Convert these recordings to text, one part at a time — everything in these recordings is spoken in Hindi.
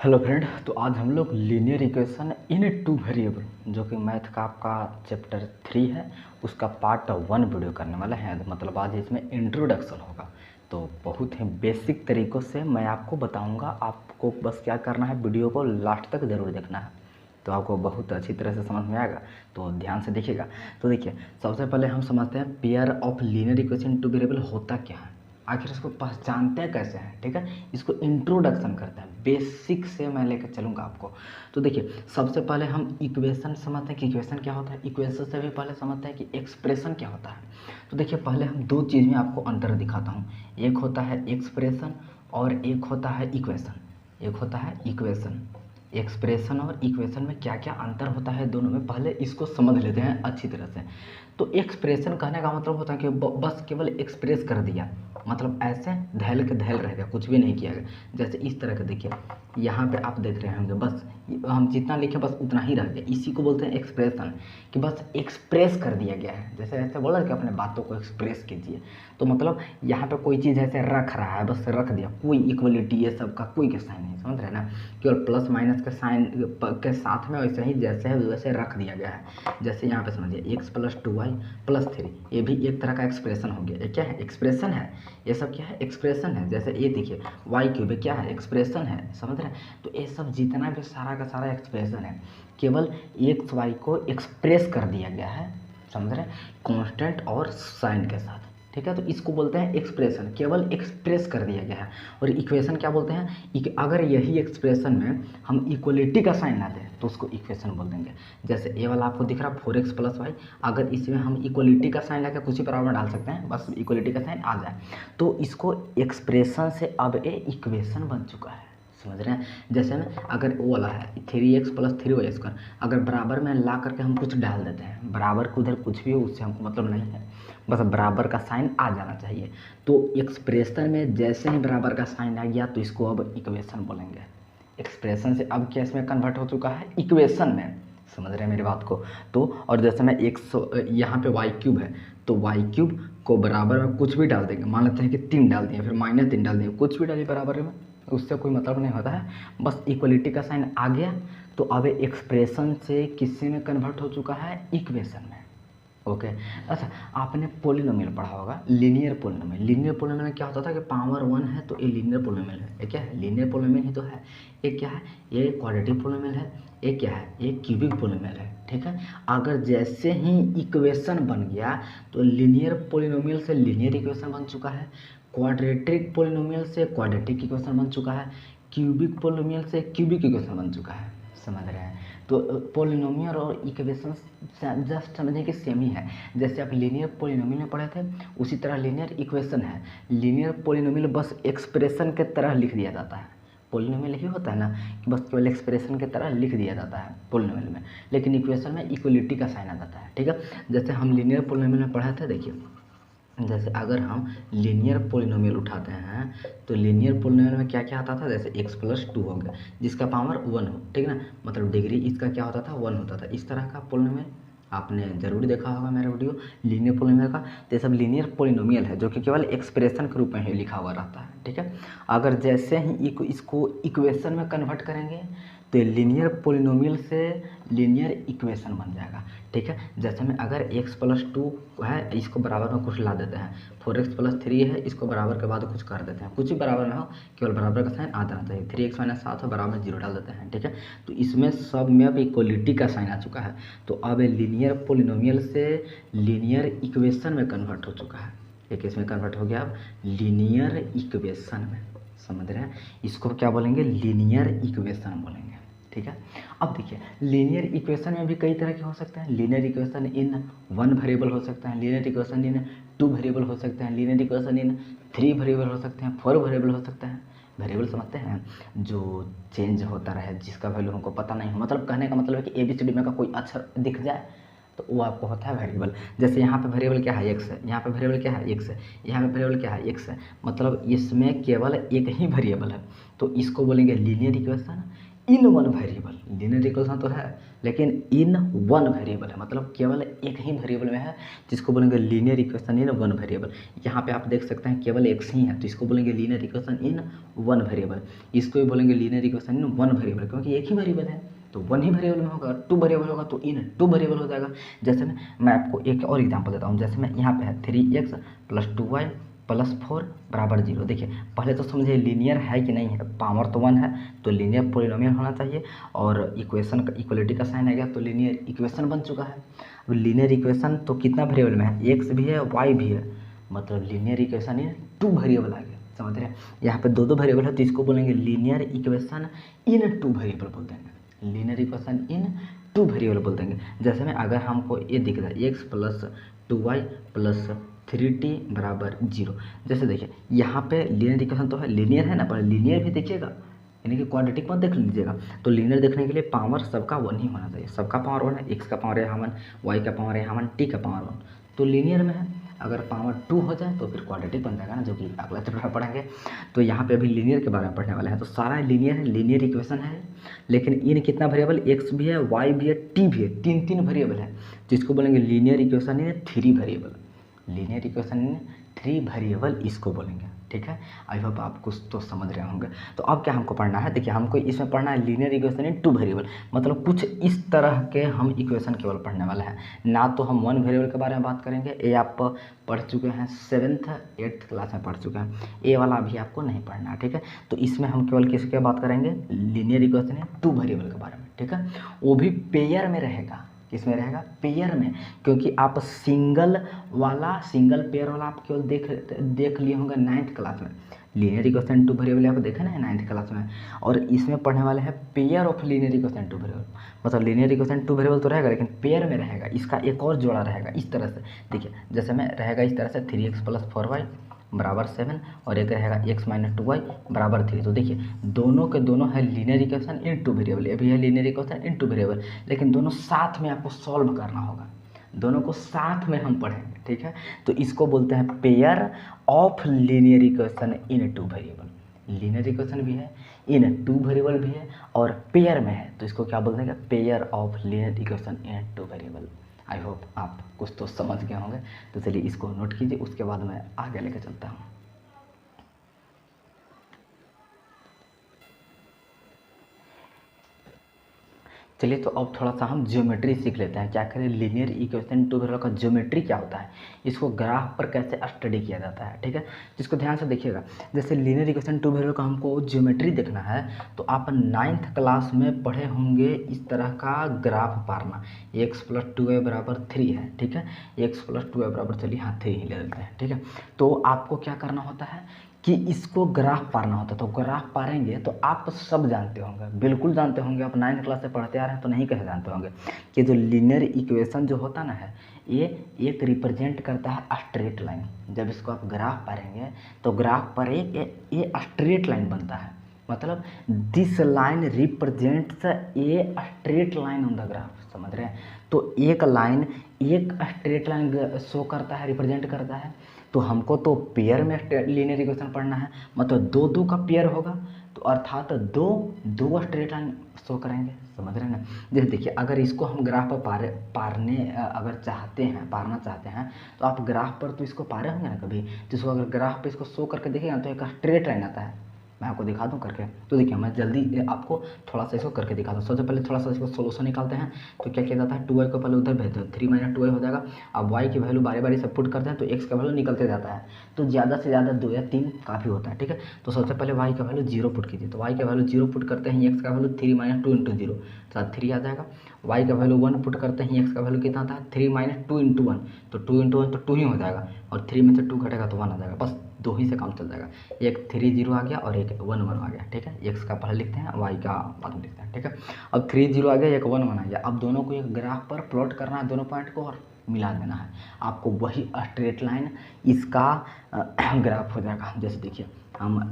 Hello friend. तो आज हम लोग linear equation in two variable जो कि मैथ का आपका चैप्टर 3 है उसका पार्ट 1 वीडियो करने वाला है। मतलब आज इसमें इंट्रोडक्शन होगा। तो बहुत ही बेसिक तरीक़ों से मैं आपको बताऊंगा। आपको बस क्या करना है, वीडियो को लास्ट तक ज़रूर देखना है तो आपको बहुत अच्छी तरह से समझ में आएगा। तो ध्यान से देखिएगा। तो देखिए, सबसे पहले हम समझते हैं pair of linear equation two variable होता क्या है, आखिर इसको पहचानते हैं कैसे हैं। ठीक है, इसको इंट्रोडक्शन करते हैं, बेसिक से मैं लेकर चलूँगा आपको। तो देखिए, सबसे पहले हम इक्वेशन समझते हैं कि इक्वेशन क्या होता है। इक्वेशन से भी पहले समझते हैं कि एक्सप्रेशन क्या होता है। तो देखिए, पहले हम दो चीज़ में आपको अंतर दिखाता हूँ। एक होता है एक्सप्रेशन और एक होता है इक्वेशन। एक होता है इक्वेशन। एक्सप्रेशन और इक्वेशन में क्या क्या अंतर होता है दोनों में, पहले इसको समझ लेते हैं अच्छी तरह से। तो एक्सप्रेशन कहने का मतलब होता है कि बस केवल एक्सप्रेस कर दिया, मतलब ऐसे धैल के धैल रह गया, कुछ भी नहीं किया गया। जैसे इस तरह का देखिए, यहाँ पे आप देख रहे होंगे, बस हम जितना लिखे बस उतना ही रह गया। इसी को बोलते हैं एक्सप्रेशन, कि बस एक्सप्रेस कर दिया गया है। जैसे ऐसे बोला कि अपने बातों को एक्सप्रेस कीजिए, तो मतलब यहाँ पे कोई चीज़ ऐसे रख रहा है, बस रख दिया, कोई इक्वलिटी ये सब का कोई के साइन नहीं, समझ रहे हैं ना। केवल प्लस माइनस के साइन के साथ में वैसे ही जैसे है वैसे रख दिया गया है। जैसे यहाँ पे समझिए x + 2y + 3, ये भी एक तरह का एक्सप्रेशन हो गया। ये क्या है? एक्सप्रेशन है। ये सब क्या है? एक्सप्रेशन है। जैसे ये देखिए y³ क्या है? एक्सप्रेशन है, समझ रहे हैं। तो ये सब जितना भी सारा का सारा एक्सप्रेशन है, केवल x y को एक्सप्रेस कर दिया गया है, समझ रहे हैं, कांस्टेंट और साइन के साथ। ठीक है, तो इसको बोलते हैं एक्सप्रेशन, केवल एक्सप्रेस कर दिया गया है। और इक्वेशन क्या बोलते हैं? अगर यही एक्सप्रेशन में हम इक्वलिटी का साइन ना दें तो उसको इक्वेशन बोल देंगे। जैसे ये वाला आपको दिख रहा 4x + y, अगर इसमें हम इक्वलिटी का साइन लगा कुछ ही बराबर डाल सकते हैं, बस इक्वलिटी का साइन आ जाए, तो इसको एक्सप्रेशन से अब ये इक्वेशन बन चुका है, समझ रहे हैं। जैसे में अगर वो वाला है 3x + 3y², अगर बराबर में ला करके हम कुछ डाल देते हैं, बराबर को उधर कुछ भी हो उससे हमको मतलब नहीं है, बस बराबर का साइन आ जाना चाहिए। तो एक्सप्रेशन में जैसे ही बराबर का साइन आ गया तो इसको अब इक्वेशन बोलेंगे। एक्सप्रेशन से अब क्या इसमें कन्वर्ट हो चुका है? इक्वेशन में, समझ रहे हैं मेरी बात को। तो और जैसे मैं यहाँ पे y³ है, तो y³ को बराबर में कुछ भी डाल देंगे, मान लेते हैं कि 3 डाल दिए, फिर -3 डाल दिए, कुछ भी डालिए बराबर में, उससे कोई मतलब नहीं होता है, बस इक्वलिटी का साइन आ गया तो अब एक्सप्रेशन से किसी में कन्वर्ट हो चुका है? इक्वेशन में। ओके। अच्छा, आपने पोलिनोमियल पढ़ा होगा, लीनियर पोलिनोमियल। लीनियर पोलिनोमियल में क्या होता था कि पावर 1 है तो ये लीनियर पोलिनोमियल है। ये क्या है? लीनियर पोलिनोमियल ही तो है। ये क्या है? ये क्वाड्रेटिक पोलिनोमियल है। ये क्या है? ये क्यूबिक पोलिनोमियल है। ठीक है, अगर जैसे ही इक्वेशन बन गया तो लीनियर पोलिनोमियल से लीनियर इक्वेशन बन चुका है, क्वाड्रेटिक पोलिनोमियल से क्वाड्रेटिक इक्वेशन बन चुका है, क्यूबिक पोलिनोमियल से क्यूबिक इक्वेशन बन चुका है, समझ रहे हैं। तो पोलिनोमियल और इक्वेशन जस्ट समझें कि सेम ही है। जैसे आप लीनियर पोलिनोमियल में पढ़े थे, उसी तरह लीनियर इक्वेशन है। लीनियर पोलिनोमियल बस एक्सप्रेशन के तरह लिख दिया जाता है। पोलिनोमियल ही होता है ना कि बस केवल एक्सप्रेशन की तरह लिख दिया जाता है पोलिनोमियल में, लेकिन इक्वेशन में इक्वलिटी का साइन आ जाता है। ठीक है, जैसे हम लीनियर पोलिनोमियल में पढ़े थे, देखिए जैसे अगर हम लीनियर पोलिनोमियल उठाते हैं तो लीनियर पोलिनोमियल में क्या क्या आता था? जैसे x + 2 हो गया जिसका पावर 1 हो, ठीक ना, मतलब डिग्री इसका क्या होता था? 1 होता था। इस तरह का पोलिनोमियल आपने ज़रूर देखा होगा मेरा वीडियो लीनियर पोलिनोमियल का। तो ये सब लीनियर पोलिनोमियल है जो कि केवल एक्सप्रेशन के रूप में ही लिखा हुआ रहता है। ठीक है, अगर जैसे ही इसको इक्वेशन में कन्वर्ट करेंगे तो लीनियर पोलिनोमियल से लीनियर इक्वेशन बन जाएगा। ठीक है, जैसे में अगर x + 2 है, इसको बराबर में कुछ ला देते हैं, 4x + 3 है, इसको बराबर के बाद कुछ कर देते हैं, कुछ भी बराबर में हो, केवल बराबर का साइन आ जाना चाहिए। 3x - 7 हो, बराबर 0 डाल देते हैं। ठीक है, तो इसमें सब में अब इक्वलिटी का साइन आ चुका है, तो अब लीनियर पोलिनोमियल से लीनियर इक्वेशन में कन्वर्ट हो चुका है। एक इसमें कन्वर्ट हो गया अब लीनियर इक्वेशन में, समझ रहे हैं। इसको क्या बोलेंगे? लीनियर इक्वेशन बोलेंगे। ठीक है, अब देखिए लीनियर इक्वेशन में भी कई तरह के हो सकते हैं। लीनियर इक्वेशन इन 1 वेरिएबल हो सकते हैं, लीनियर इक्वेशन इन 2 वेरिएबल हो सकते हैं, लीनियर इक्वेशन इन 3 वेरिएबल हो सकते हैं, 4 वेरिएबल हो सकते हैं। वेरिएबल समझते हैं? जो चेंज होता रहे, जिसका वैल्यू हमको पता नहीं हो, मतलब कहने का मतलब है कि ABCD में का कोई अक्षर दिख जाए तो वो आपको होता है वेरिएबल। जैसे यहाँ पे वेरिएबल क्या है? x है, यहाँ पे वेरिएबल क्या है? x है, यहाँ पे वेरिएबल क्या है? x है, मतलब इसमें केवल एक ही वेरिएबल है, तो इसको बोलेंगे linear equation. In one variable, linear equation तो है लेकिन इन वन वेरिएबल है, मतलब केवल एक ही वेरिएबल में है, जिसको बोलेंगे linear equation in one variable. यहाँ पे आप देख सकते हैं केवल एक ही है, तो इसको बोलेंगे linear equation in one variable. इसको भी बोलेंगे linear equation in one variable, क्योंकि एक ही वेरिएबल है तो वन ही वेरिएबल में होगा। टू वेरिएबल होगा तो इन टू वेरिएबल हो जाएगा। जैसे मैं आपको एक और एग्जांपल देता हूँ। जैसे मैं यहाँ पे है 3x + 2y + 4 = 0। देखिए पहले तो समझिए लीनियर है कि नहीं है, पावर तो 1 है तो लीनियर पॉलिनोमियल होना चाहिए, और इक्वेशन का इक्वलिटी का साइन आ गया तो लीनियर इक्वेशन बन चुका है। अब लीनियर इक्वेशन तो कितना वेरिएबल में है, x भी है y भी है, मतलब linear equation in two variable आ गया। समझ रहे हैं, यहाँ पे दो वेरिएबल है तो इसको बोलेंगे linear equation in two variable बोल देंगे, linear equation in two variable बोल देंगे। जैसे में अगर हमको ये दिख रहा है x + 2y + 3t = 0। जैसे देखिए यहाँ पे लीनियर इक्वेशन तो है, लीनियर है ना, पर लीनियर भी देखिएगा, यानी कि क्वाड्रेटिक मत देख लीजिएगा। तो लीनियर देखने के लिए पावर सबका 1 ही होना चाहिए, सबका पावर 1 है, x का पावर है 1, y का पावर है 1, t का पावर 1, तो लीनियर में है। अगर पावर 2 हो जाए तो फिर क्वाड्रेटिक बन जाएगा ना, जो कि अगला चैप्टर पढ़ेंगे। तो यहाँ पे अभी लीनियर के बारे में पढ़ने वाले हैं। तो सारा लीनियर है, लीनियर इक्वेशन है, लेकिन इन कितना वेरिएबल, x भी है, y भी है, t भी है, तीन वेरिएबल है, जिसको बोलेंगे लीनियर इक्वेशन इन 3 वेरिएबल, लीनियर इक्वेशन इन 3 वेरिएबल इसको बोलेंगे। ठीक है, आई होप आप कुछ तो समझ रहे होंगे। तो अब क्या हमको पढ़ना है, देखिए हमको इसमें पढ़ना है लीनियर इक्वेशन इन 2 वेरिएबल, मतलब कुछ इस तरह के हम इक्वेशन केवल पढ़ने वाले हैं, ना तो हम 1 वेरिएबल के बारे में बात करेंगे। ये आप पढ़ चुके हैं 7th 8th क्लास में पढ़ चुके हैं, ये वाला अभी आपको नहीं पढ़ना है। ठीक है, तो इसमें हम केवल किसके बात करेंगे, लीनियर इक्वेशन इन 2 वेरिएबल के बारे में। ठीक है, वो भी पेयर में रहेगा, किसमें रहेगा, पेयर में, क्योंकि आप सिंगल पेयर वाला आप केवल देख लिए होंगे 9th क्लास में। लीनियर इक्वेशन 2 वेरिएबल आप देखे ना 9th क्लास में, और इसमें पढ़ने वाले हैं pair of linear equation 2 variable. मतलब लीनियर इक्वेशन 2 वेरिएबल तो रहेगा लेकिन पेयर में रहेगा, इसका एक और जोड़ा रहेगा इस तरह से। देखिए जैसे में रहेगा इस तरह से 3x + 4y = 7, और एक रहेगा x - 2y = 3। तो देखिए दोनों के दोनों है लीनियर इक्वेशन इन 2 वेरिएबल, ये भी है लीनियर इक्वेशन इन 2 वेरिएबल, लेकिन दोनों साथ में आपको सॉल्व करना होगा, दोनों को साथ में हम पढ़ेंगे। ठीक है, तो इसको बोलते हैं pair of linear equation in 2 variable. Linear equation भी है, इन 2 वेरिएबल भी है, और पेयर में है, तो इसको क्या बोल देंगे, pair of linear equation in 2 variable. I hope आप कुछ तो समझ गए होंगे। तो चलिए इसको नोट कीजिए, उसके बाद मैं आगे लेकर चलता हूँ। चलिए तो अब थोड़ा सा हम ज्योमेट्री सीख लेते हैं। क्या करें, लीनियर इक्वेशन 2 वेरिएबल का ज्योमेट्री क्या होता है, इसको ग्राफ पर कैसे स्टडी किया जाता है। ठीक है, जिसको ध्यान से देखिएगा। जैसे लीनियर इक्वेशन 2 वेरिएबल का हमको ज्योमेट्री देखना है, तो आप 9th क्लास में पढ़े होंगे इस तरह का ग्राफ पारना। x + 2y = 3 है। ठीक है, x + 2y = चलिए हाँ 3 ही ले लेते हैं। ठीक है, तो आपको क्या करना होता है कि इसको ग्राफ पारना होता है। तो ग्राफ पारेंगे तो आप सब जानते होंगे, बिल्कुल जानते होंगे, आप 9th क्लास से पढ़ते आ रहे हैं तो नहीं कहे जानते होंगे कि जो लीनियर इक्वेशन जो होता ना है, ये एक रिप्रेजेंट करता है स्ट्रेट लाइन। जब इसको आप ग्राफ पारेंगे तो ग्राफ पर ये स्ट्रेट लाइन बनता है, मतलब this line represents a straight line on the graph. समझ रहे हैं, तो एक लाइन एक स्ट्रेट लाइन शो करता है, रिप्रेजेंट करता है। तो हमको तो पेयर में लीनियर इक्वेशन पढ़ना है, मतलब 2 का पेयर होगा, तो अर्थात दो स्ट्रेट लाइन शो करेंगे। समझ रहे हैं ना। जैसे देखिए अगर इसको हम ग्राफ पर पारना चाहते हैं तो आप ग्राफ पर तो इसको पारे होंगे ना कभी, जिसको अगर ग्राफ पे इसको शो करके देखेंगे तो एक स्ट्रेट लाइन आता है। मैं आपको दिखा दूं करके, तो देखिए मैं जल्दी आपको थोड़ा सा इसको करके दिखा दूं। सबसे पहले थोड़ा सा इसको सोल्यूशन निकालते हैं। तो क्या किया जाता है, 2y को पहले उधर भेजते हैं, 3 - 2y हो जाएगा। अब y की वैल्यू बारी बारी से पुट करते हैं तो x का वैल्यू निकलते जाता है, तो ज़्यादा से ज़्यादा 2 या 3 काफ़ी होता है। ठीक है, तो सबसे पहले y का वैल्यू 0 पुट कीजिए, तो y का वैल्यू 0 पुट करते हैं, x का वैल्यू 3 - 2 × 0 तो 3 आ जाएगा। y का वैल्यू 1 पुट करते हैं, x का वैल्यू कितना आता है 3 - 2 × 1, तो 2 × 1 तो 2 ही हो जाएगा, और 3 में से 2 घटेगा तो 1 आ जाएगा। बस 2 ही से काम चल जाएगा। एक 3 0 आ गया और एक 1 1 आ गया। ठीक है, x का पहले लिखते हैं, y का बाद में लिखते हैं। ठीक है, अब 3 0 आ गया, एक 1 1 आ गया। अब दोनों को एक ग्राफ पर प्लॉट करना है, दोनों पॉइंट को, और मिला देना है आपको, वही स्ट्रेट लाइन इसका ग्राफ हो जाएगा। जैसे देखिए हम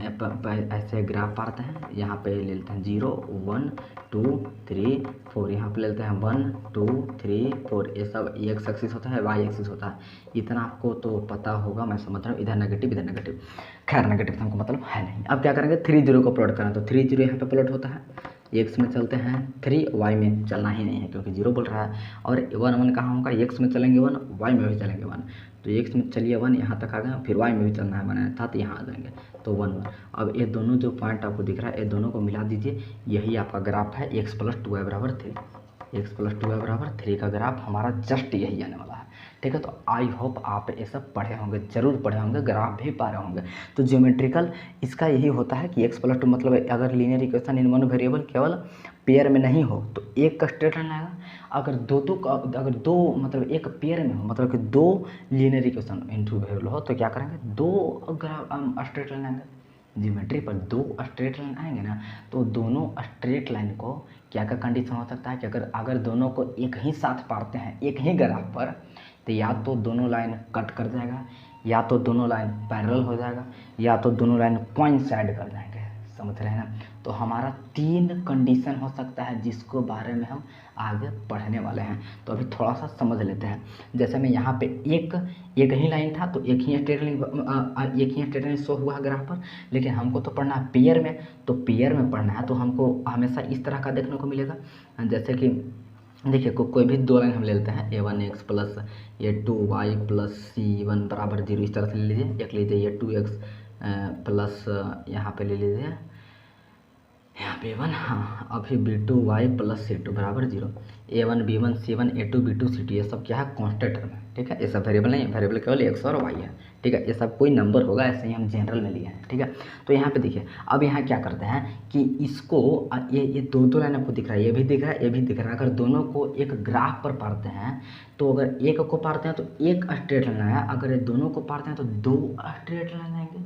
ऐसे ग्राफ पाते हैं, यहाँ पे ले लेते हैं 0 1 2 3 4, यहाँ पे ले लेते हैं 1 2 3 4, ये सब x एक्सिस होता है, y एक्सिस होता है। इतना आपको तो पता होगा, मैं समझ रहा हूँ। इधर नेगेटिव इधर नेगेटिव, खैर नेगेटिव हमको मतलब है नहीं। अब क्या करेंगे, 3 0 को प्लॉट करना, तो 3 0 यहाँ पे प्लॉट होता है, एक्स में चलते हैं 3, वाई में चलना ही नहीं है क्योंकि 0 बोल रहा है। और 1 1 कहाँ होगा, एक्स में चलेंगे 1, वाई में भी चलेंगे 1। तो एक्स में चलिए 1 यहाँ तक आ गए, फिर वाई में भी चलना है बनाया था तो यहाँ आ जाएंगे तो 1 1। अब ये दोनों जो पॉइंट आपको दिख रहा है ये दोनों को मिला दीजिए, यही आपका ग्राफ है x + 2y = 3। x + 2y = 3 का ग्राफ हमारा जस्ट यही आने वाला है। ठीक है, तो आई होप आप ये सब पढ़े होंगे, जरूर पढ़े होंगे, ग्राफ भी पा रहे होंगे। तो ज्योमेट्रिकल इसका यही होता है कि x + 2 मतलब अगर linear equation in one variable केवल पेयर में नहीं हो तो एक का स्ट्रेट लाइन आएगा, अगर दो मतलब एक पेयर में हो मतलब कि 2 linear equation in two variable हो तो क्या करेंगे, 2 स्ट्रेट लाइन आएंगे। ज्योमेट्री पर 2 स्ट्रेट लाइन आएंगे ना, तो दोनों स्ट्रेट लाइन को क्या क्या कंडीशन हो सकता है कि अगर दोनों को एक ही साथ पारते हैं एक ही ग्राफ पर, तो या तो दोनों लाइन कट कर जाएगा, या तो दोनों लाइन पैरेलल हो जाएगा, या तो दोनों लाइन कोइंसाइड कर जाएंगे। समझ रहे हैं ना। तो हमारा 3 कंडीशन हो सकता है जिसको बारे में हम आगे पढ़ने वाले हैं। तो अभी थोड़ा सा समझ लेते हैं। जैसे मैं यहाँ पे एक ही लाइन था तो एक ही स्ट्रेट लाइन शो हुआ ग्राफ पर, लेकिन हमको तो पढ़ना है पेयर में, तो पेयर में पढ़ना है तो हमको हमेशा इस तरह का देखने को मिलेगा। जैसे कि देखिए कोई भी 2 लाइन हम ले लेते हैं, a1x + a2y + c1 = 0, इस तरह से ले लीजिए। एक लीजिए a2x प्लस यहाँ पे ले लीजिए, यहाँ पे 1, हाँ अभी b2y + c2 = 0, a1 b1 c1 a2 b2 c2 ये सब क्या है, कांस्टेंट टर्म है। ठीक है, ये सब वेरिएबल नहीं है, वेरिएबल केवल x और y है। ठीक है, ये सब कोई नंबर होगा, ऐसे ही हम जनरल में लिए हैं। ठीक है, तो यहाँ पे देखिए अब यहाँ क्या करते हैं कि इसको ये 2 लाइन आपको दिख रहा है, ये भी दिख रहा है, ये भी दिख रहा है। अगर दोनों को एक ग्राफ पर पारते हैं तो अगर एक को पारते हैं तो एक स्ट्रेट लाइन आया, अगर ये दोनों को पारते हैं तो 2 स्ट्रेट लाइन आएंगे,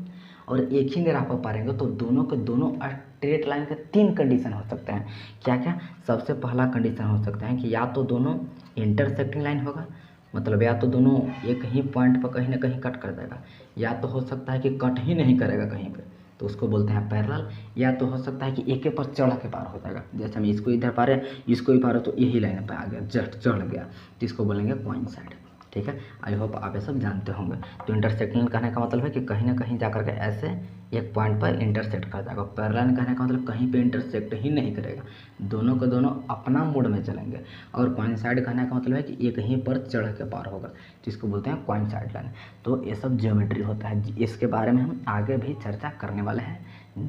और एक ही ग्राफ पर पारेंगे तो दोनों के दोनों स्ट्रेट लाइन के 3 कंडीशन हो सकते हैं। क्या क्या, सबसे पहला कंडीशन हो सकता है कि या तो दोनों इंटरसेक्टिंग लाइन होगा, मतलब या तो दोनों एक ही पॉइंट पर कहीं ना कहीं कट कर देगा, या तो हो सकता है कि कट ही नहीं करेगा कहीं पे तो उसको बोलते हैं पैरेलल, या तो हो सकता है कि एक के पर चढ़ के पार हो जाएगा। जैसे हम इसको इधर पारे इसको भी पारे तो यही लाइन पर आ गया, जस्ट चढ़ गया, तो इसको बोलेंगे कोइंसाइड। ठीक है, आई होप आप ये सब जानते होंगे। तो इंटरसेक्टिंग कहने का मतलब है कि कहीं ना कहीं जाकर के ऐसे एक पॉइंट पर इंटरसेक्ट कर जाएगा। पैरेलल कहने का मतलब कहीं पे इंटरसेक्ट ही नहीं करेगा, दोनों के दोनों अपना मोड में चलेंगे। और कोइंसाइड कहने का मतलब है कि एक ही पर चढ़ के पार होगा, जिसको बोलते हैं कोइंसाइड लाइन। तो ये सब ज्योमेट्री होता है, इसके बारे में हम आगे भी चर्चा करने वाले हैं,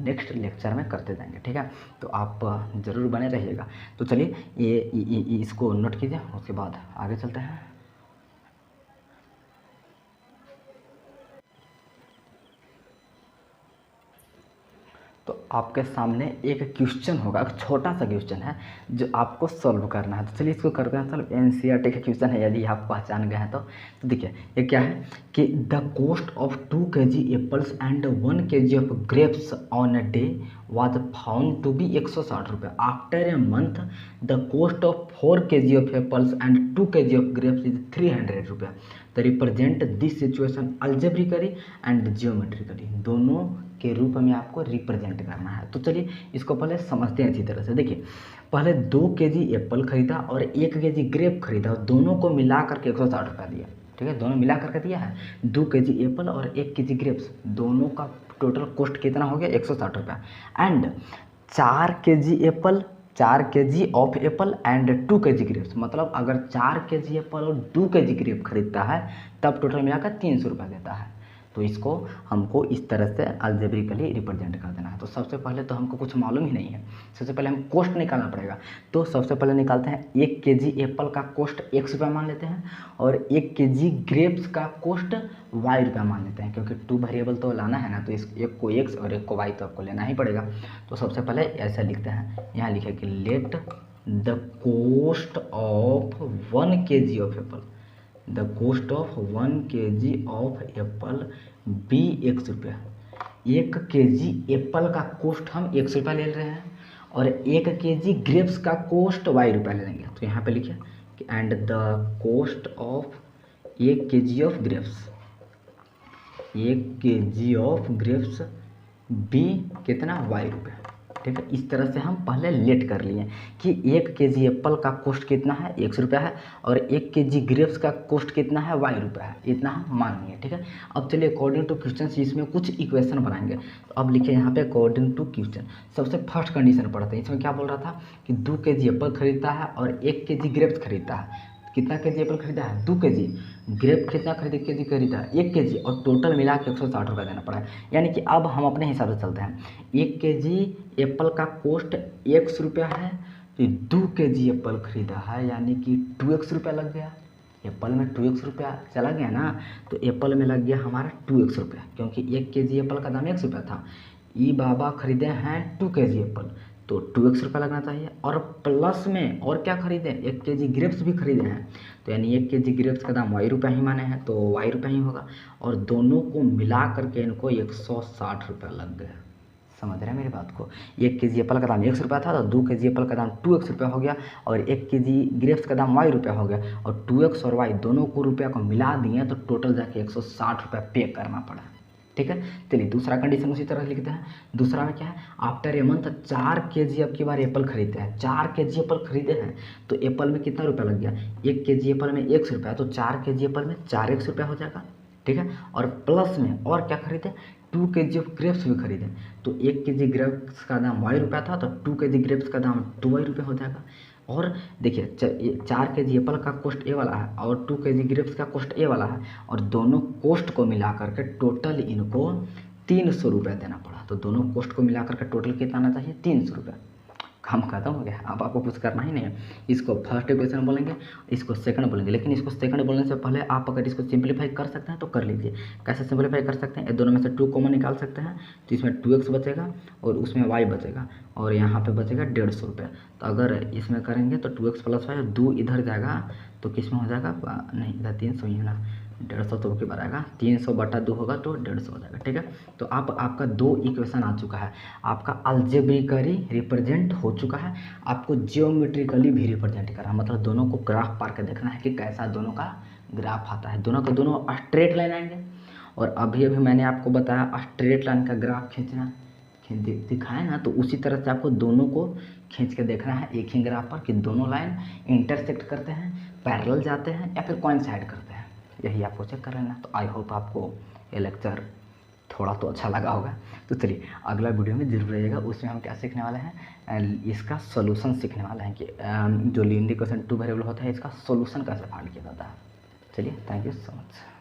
नेक्स्ट लेक्चर में करते जाएंगे। ठीक है, तो आप ज़रूर बने रहिएगा। तो चलिए ये इसको नोट कीजिए, उसके बाद आगे चलते हैं। तो आपके सामने एक क्वेश्चन होगा, एक छोटा सा क्वेश्चन है जो आपको सॉल्व करना है। तो चलिए इसको करते हैं सॉल्व। एनसीईआरटी का क्वेश्चन है, यदि आप पहचान गए हैं तो देखिए ये क्या है कि the cost of 2 kg apples and 1 kg of grapes on a day was found to be 160 रुपये। After a month the cost of 4 kg of apples and 2 kg of grapes is 300 रुपये। तो represent this situation algebraically and geometrically, दोनों के रूप में आपको रिप्रेजेंट करना है। तो चलिए इसको पहले समझते हैं अच्छी तरह से। देखिए पहले 2 kg एप्पल खरीदा और 1 kg ग्रेप खरीदा, दोनों को मिला करके 160 रुपया दिया। ठीक है, दोनों मिला करके दिया है, 2 kg एप्पल और 1 kg ग्रेप्स, दोनों का टोटल कॉस्ट कितना हो गया, 160 रुपया। And 4 kg Apple, 4 kg of Apple and 2 kg grapes, मतलब अगर 4 kg एप्पल और 2 kg ग्रेप खरीदता है तब टोटल मिलाकर 300 रुपया देता है। तो इसको हमको इस तरह से अल्जेब्रिकली रिप्रेजेंट कर देना है। तो सबसे पहले तो हमको कुछ मालूम ही नहीं है, सबसे पहले हम कॉस्ट निकालना पड़ेगा। तो सबसे पहले निकालते हैं 1 kg एप्पल का कॉस्ट x रुपया मान लेते हैं, और 1 kg ग्रेप्स का कॉस्ट y रुपया मान लेते हैं, क्योंकि 2 वेरिएबल तो लाना है ना, तो इस एक को x और एक को y तो आपको लेना ही पड़ेगा। तो सबसे पहले ऐसा लिखते हैं, यहाँ लिखे कि let the cost of 1 kg of apple, the cost of 1 kg of apple be x रुपया। 1 kg एप्पल का कॉस्ट हम x रुपया ले रहे हैं और 1 kg ग्रेप्स का कॉस्ट y रुपया ले लेंगे। तो यहाँ पे लिखिए कि and the cost of 1 kg of grapes, 1 kg of grapes be कितना, y रुपया। ठीक है, इस तरह से हम पहले लेट कर लिए कि 1 केजी एप्पल का कॉस्ट कितना है, 100 रुपया है, और 1 केजी ग्रेप्स का कॉस्ट कितना है, y रुपया है, इतना हम मान लिए। ठीक है, अब चलिए अकॉर्डिंग टू क्वेश्चन इसमें कुछ इक्वेशन बनाएंगे। तो अब लिखे यहाँ पे अकॉर्डिंग टू क्वेश्चन। सबसे फर्स्ट कंडीशन पढ़ते हैं। इसमें क्या बोल रहा था कि 2 केजी एप्पल खरीदता है और 1 केजी ग्रेप्स खरीदता है। कितना केजी एप्पल खरीदा है, 2 केजी। ग्रेप कितना केजी खरीदा है, 1 केजी, और टोटल मिला के 160 रुपये देना पड़ा है। यानी कि अब हम अपने हिसाब से चलते हैं। 1 केजी एप्पल का कॉस्ट 100 रुपया है, तो 2 केजी एप्पल खरीदा है, यानी कि 2x रुपया लग गया। एप्पल में 2x रुपया चला गया ना, तो एप्पल में लग गया हमारा 2x रुपया, क्योंकि 1 केजी एप्पल का दाम 100 रुपया था। ई बाबा खरीदे हैं 2 केजी एप्पल, तो 2x रुपया लगना चाहिए। और प्लस में और क्या खरीदे, 1 केजी ग्रेप्स भी खरीदे हैं, तो यानी 1 केजी ग्रेप्स का दाम y रुपया ही माने हैं, तो y रुपया ही होगा। और दोनों को मिला करके इनको 160 रुपया लग गया। समझ रहे हैं मेरी बात को। 1 केजी एप्पल का दाम 100 रुपया था, तो 2 केजी एप्पल का दाम 2x रुपया हो गया, और 1 केजी ग्रेप्स का दाम y रुपया हो गया, और 2x और y दोनों को रुपया को मिला दिए, तो टोटल जाके 160 रुपया पे करना पड़ा। ठीक है, चलिए दूसरा कंडीशन उसी तरह लिखते हैं। दूसरा में क्या है, आफ्टर ए मंथ 4 केजी अब की बार एप्पल खरीदते हैं। 4 केजी एप्पल खरीदे हैं, तो एप्पल में कितना रुपया लग गया, 1 केजी एप्पल में 100 रुपया, तो 4 केजी एप्पल में 4x रुपया हो जाएगा। ठीक है, और प्लस में और क्या खरीदे, 2 केजी ऑफ ग्रेप्स भी खरीदे, तो 1 केजी ग्रेप्स का दाम y रुपया था, तो 2 केजी ग्रेप्स का दाम 2y रुपया हो जाएगा। और देखिए 4 केजी एप्पल का कॉस्ट ए वाला है, और 2 केजी ग्रेप्स का कॉस्ट ए वाला है, और दोनों कॉस्ट को मिला करके टोटल इनको 300 रुपये देना पड़ा। तो दोनों कॉस्ट को मिला करके टोटल कितना आना चाहिए, 300 रुपये। काम खत्म हो गया, अब आपको कुछ करना ही नहीं है। इसको फर्स्ट इक्वेशन बोलेंगे, इसको सेकंड बोलेंगे, लेकिन इसको सेकंड बोलने से पहले आप अगर इसको सिंप्लीफाई कर सकते हैं तो कर लीजिए। कैसे सिंप्लीफाई कर सकते हैं, ये दोनों में से 2 कॉमन निकाल सकते हैं, तो इसमें 2x बचेगा और उसमें y बचेगा, और यहाँ पे बचेगा 150 रुपये। तो अगर इसमें करेंगे तो 2x प्लस y, 2 इधर जाएगा तो किस में हो जाएगा, नहीं इधर 300 ही है ना, 150 तो की बार आएगा, 300 बटा 2 होगा तो 150 हो जाएगा। ठीक है, तो आपका 2 इक्वेशन आ चुका है, आपका अलजेब्रिकली रिप्रेजेंट हो चुका है, आपको जियोमेट्रिकली भी रिप्रेजेंट करना है। मतलब दोनों को ग्राफ पार के देखना है कि कैसा दोनों का ग्राफ आता है। दोनों के दोनों स्ट्रेट लाइन आएंगे, और अभी मैंने आपको बताया स्ट्रेट लाइन का ग्राफ खींचना दिखाया ना, तो उसी तरह से आपको दोनों को खींच के देखना है एक ही ग्राफ पर कि दोनों लाइन इंटरसेक्ट करते हैं, पैरेलल जाते हैं, या फिर कोइंसाइड करते हैं। यही आपको चेक कर लेना। तो आई होप आपको ये लेक्चर थोड़ा तो अच्छा लगा होगा। तो चलिए अगला वीडियो में जरूर रहिएगा, उसमें हम क्या सीखने वाले हैं, इसका सोल्यूशन सीखने वाले हैं कि जो लीनियर इक्वेशन 2 वेरिएबल होता है इसका सोल्यूशन कैसे फाइंड किया जाता है। चलिए, थैंक यू सो मच।